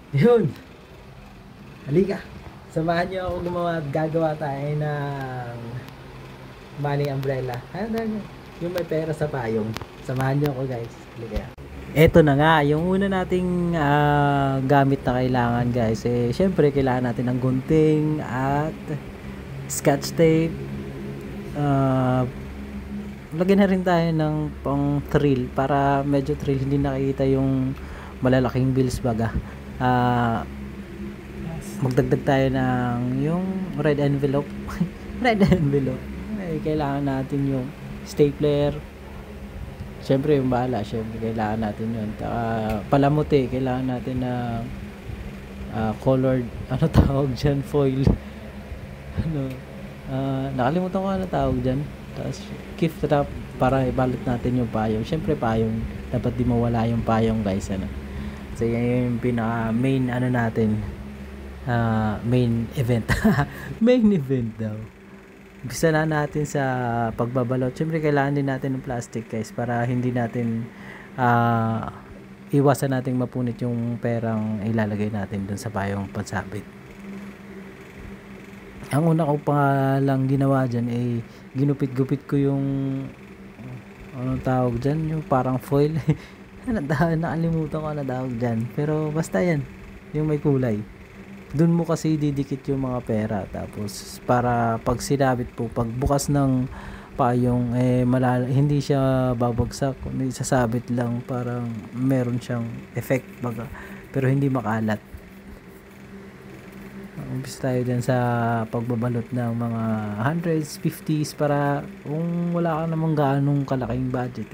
Yun, halika. Samahan niyo ako gumawa at gagawa tayo ng money umbrella. Ano, yung may pera sa payong. Samahan niyo ako guys. Halika. Eto na nga, yung una nating gamit na kailangan guys. Syempre kailangan natin ng gunting at scotch tape. Lagyan na rin tayo ng pang thrill para medyo thrill, hindi nakikita yung malalaking bills baga. Magdagdag tayo ng yung red envelope. Red envelope. Kailangan natin yung stapler. Syempre yung bala, syempre kailangan natin yun. Palamuti, kailangan natin na colored, ano tawag dyan, foil. Ano, nakalimutan ko ano tawag dyan. Tapos gift wrap para ibalot natin yung payong. Syempre payong, dapat di mawala yung payong guys. Ano. So yan yung pinaka main ano natin, main event. Main event daw. Umpisa na natin sa pagbabalot. Siyempre kailangan din natin ng plastic guys para hindi natin iwasan nating mapunit yung perang ilalagay natin dun sa payong pansabit. Ang una ko pa lang ginawa dyan ay ginupit-gupit ko yung anong tawag dyan, yung parang foil. Nakalimutan ko na tawag dyan, pero basta yan, yung may kulay. Dun mo kasi didikit yung mga pera, tapos para pag sinabit po, pag bukas ng payong hindi siya babagsak, kundi sasabit lang, parang meron siyang effect baga, pero hindi makalat. Umpisa tayo dyan sa pagbabalot ng mga 100s, 50s para kung wala ka namang ganong kalaking budget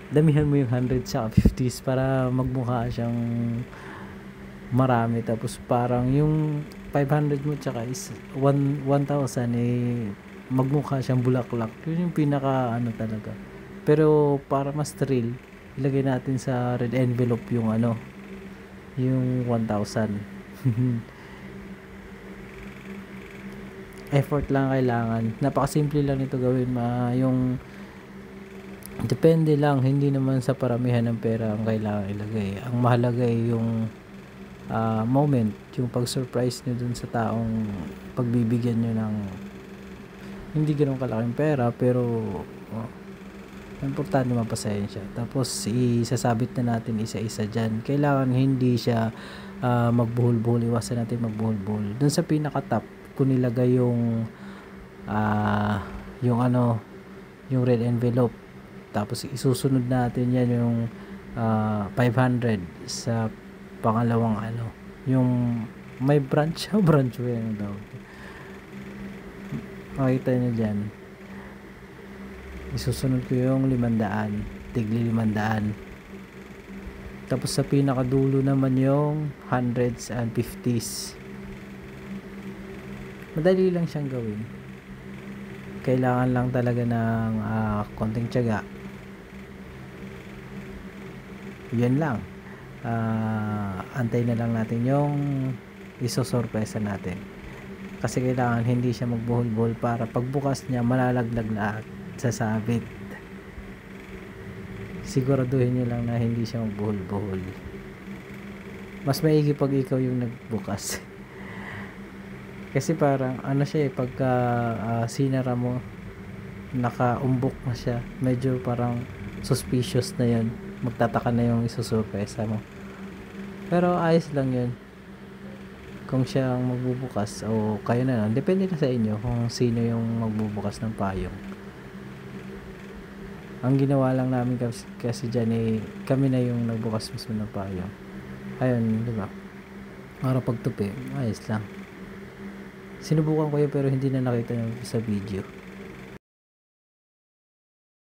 damihan mo yung 100s sa 50s para magmukha siyang marami, tapos parang yung 500 mo tsaka is 1,000 magmukha siyang bulaklak. Yun yung pinaka ano talaga, pero para mas thrill ilagay natin sa red envelope yung ano, yung 1,000. Effort lang kailangan, napakasimple lang nito gawin, yung depende lang, hindi naman sa paramihan ng pera ang kailangan ilagay. Ang mahalaga ay yung moment, yung pag-surprise nyo dun sa taong pagbibigyan nyo ng hindi ganun kalaking pera, pero importante mapasayan siya. Tapos isasabit na natin isa-isa dyan. Kailangan hindi siya magbuhol-buhol, iwasan natin magbuhol-buhol. Dun sa pinaka-top kung nilagay yung ano, yung red envelope, tapos isusunod natin yan yung 500 sa pangalawang ano, yung may branch branch ba yun daw, makita nyo dyan. Isusunod ko yung 500, tigli 500, tapos sa pinakadulo naman yung 100s and 50s. Madali lang siyang gawin, kailangan lang talaga ng konting tiyaga. Yan lang. Antay na lang natin yung isosorpresa natin, kasi kailangan hindi siya magbuhol-buhol para pagbukas niya malalaglag lahat sa sabit. Siguraduhin nyo lang na hindi siya magbuhol-buhol. Mas maigi pag ikaw yung nagbukas. Kasi parang ano siya pagka sinara mo, nakaumbok na siya, medyo parang suspicious na yun, magtataka na yung isusurpresa mo. Pero ayos lang yun kung siya ang magbubukas o kayo na lang, depende na sa inyo kung sino yung magbubukas ng payong. Ang ginawa lang namin kasi dyan kami na yung nagbukas mismo ng payong. Ayun, diba, para pagtupi ayos lang. Sinubukan ko yun pero hindi na nakita nyo sa video.